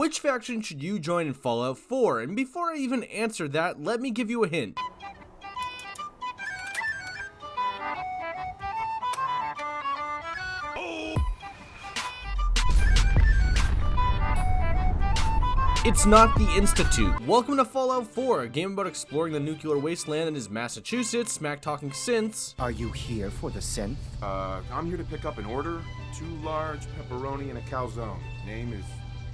Which faction should you join in Fallout 4? And before I even answer that, let me give you a hint. It's not the Institute. Welcome to Fallout 4, a game about exploring the nuclear wasteland that is Massachusetts, smack-talking synths. Are you here for the synth? I'm here to pick up an order. 2 large pepperoni and a calzone. Name is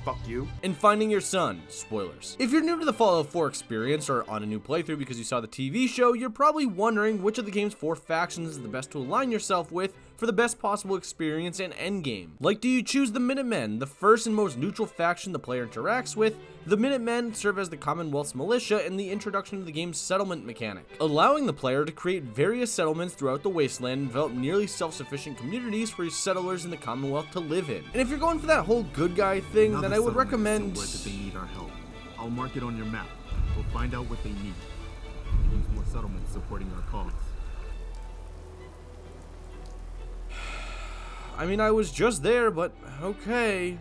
fuck you. And finding your son. Spoilers. If you're new to the Fallout 4 experience or on a new playthrough because you saw the TV show, you're probably wondering which of the game's 4 factions is the best to align yourself with for the best possible experience and endgame. Like, do you choose the Minutemen, the first and most neutral faction the player interacts with? The Minutemen serve as the Commonwealth's militia and the introduction to the game's settlement mechanic, allowing the player to create various settlements throughout the wasteland and develop nearly self-sufficient communities for settlers in the Commonwealth to live in. And if you're going for that whole good guy thing, then I would recommend... That they need our help. I'll mark it on your map. We'll find out what they need. We need more settlements supporting our cause. I mean, I was just there, but okay.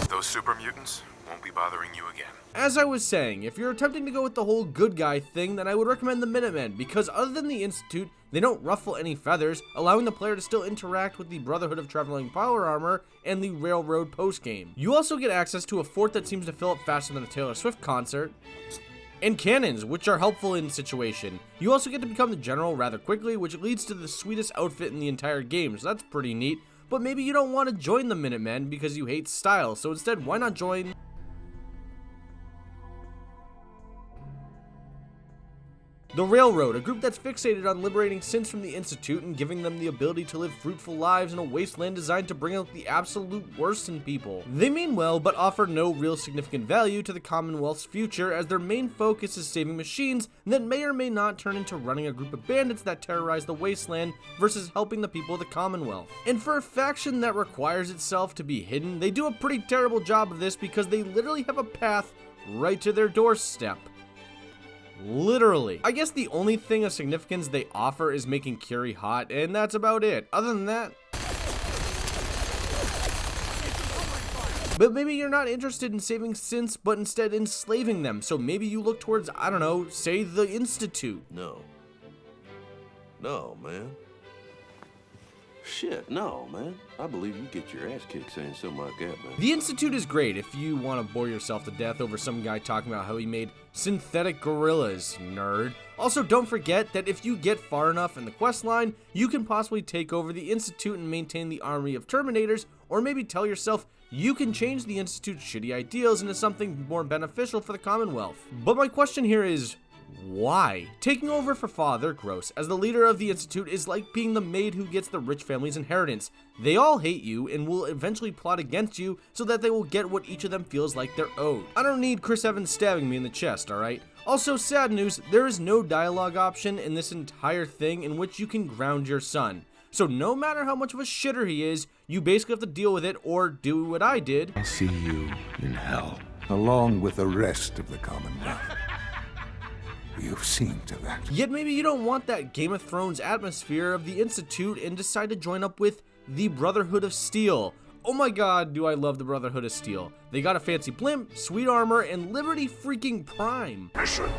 Those super mutants won't be bothering you again. As I was saying, if you're attempting to go with the whole good guy thing, then I would recommend the Minutemen, because other than the Institute, they don't ruffle any feathers, allowing the player to still interact with the Brotherhood of Traveling Power Armor and the Railroad postgame. You also get access to a fort that seems to fill up faster than a Taylor Swift concert, and cannons, which are helpful in situation. You also get to become the general rather quickly, which leads to the sweetest outfit in the entire game, so that's pretty neat. But maybe you don't want to join the Minutemen because you hate style, so instead, why not join... the Railroad, a group that's fixated on liberating synths from the Institute and giving them the ability to live fruitful lives in a wasteland designed to bring out the absolute worst in people. They mean well, but offer no real significant value to the Commonwealth's future, as their main focus is saving machines that may or may not turn into running a group of bandits that terrorize the wasteland versus helping the people of the Commonwealth. And for a faction that requires itself to be hidden, they do a pretty terrible job of this because they literally have a path right to their doorstep. Literally. I guess the only thing of significance they offer is making Curie hot, and that's about it. Other than that... But maybe you're not interested in saving synths, but instead enslaving them, so maybe you look towards, I don't know, say the Institute. No, man. Shit, no, man. I believe you get your ass kicked saying something like that, man. The Institute is great if you want to bore yourself to death over some guy talking about how he made synthetic gorillas, nerd. Also, don't forget that if you get far enough in the quest line, you can possibly take over the Institute and maintain the army of Terminators, or maybe tell yourself you can change the Institute's shitty ideals into something more beneficial for the Commonwealth. But my question here is, why? Taking over for Father Gross as the leader of the Institute is like being the maid who gets the rich family's inheritance. They all hate you and will eventually plot against you so that they will get what each of them feels like they're owed. I don't need Chris Evans stabbing me in the chest, alright? Also, sad news, there is no dialogue option in this entire thing in which you can ground your son. So no matter how much of a shitter he is, you basically have to deal with it or do what I did. I'll see you in hell, along with the rest of the Commonwealth. You've seen to that. Yet maybe you don't want that Game of Thrones atmosphere of the Institute and decide to join up with the Brotherhood of Steel. Oh my god, do I love the Brotherhood of Steel. They got a fancy blimp, sweet armor, and Liberty freaking Prime. Mission: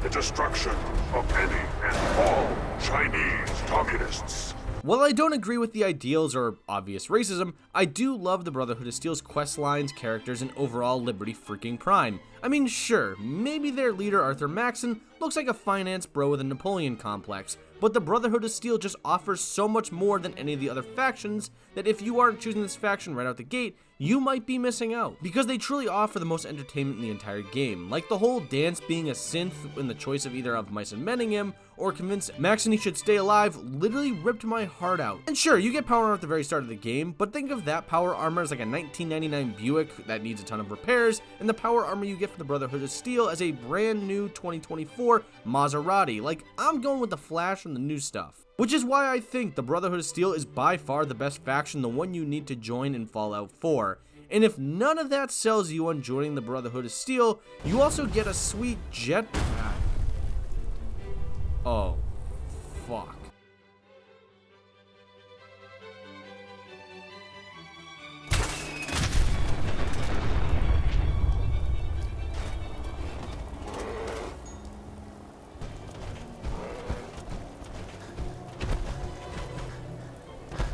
the destruction of any and all Chinese communists. While I don't agree with the ideals or obvious racism, I do love the Brotherhood of Steel's quest lines, characters, and overall Liberty freaking Prime. I mean, sure, maybe their leader Arthur Maxson looks like a finance bro with a Napoleon complex, but the Brotherhood of Steel just offers so much more than any of the other factions that if you aren't choosing this faction right out the gate, you might be missing out, because they truly offer the most entertainment in the entire game, like the whole dance being a synth in the choice of either of Mice and Menningham or convince Maxson he should stay alive literally ripped my heart out. And sure, you get power armor at the very start of the game, but think of that power armor as like a 1999 Buick that needs a ton of repairs, and the power armor you get gift the Brotherhood of Steel as a brand new 2024 Maserati. Like, I'm going with the Flash and the new stuff. Which is why I think the Brotherhood of Steel is by far the best faction, the one you need to join in Fallout 4. And if none of that sells you on joining the Brotherhood of Steel, you also get a sweet jetpack. Oh, fuck.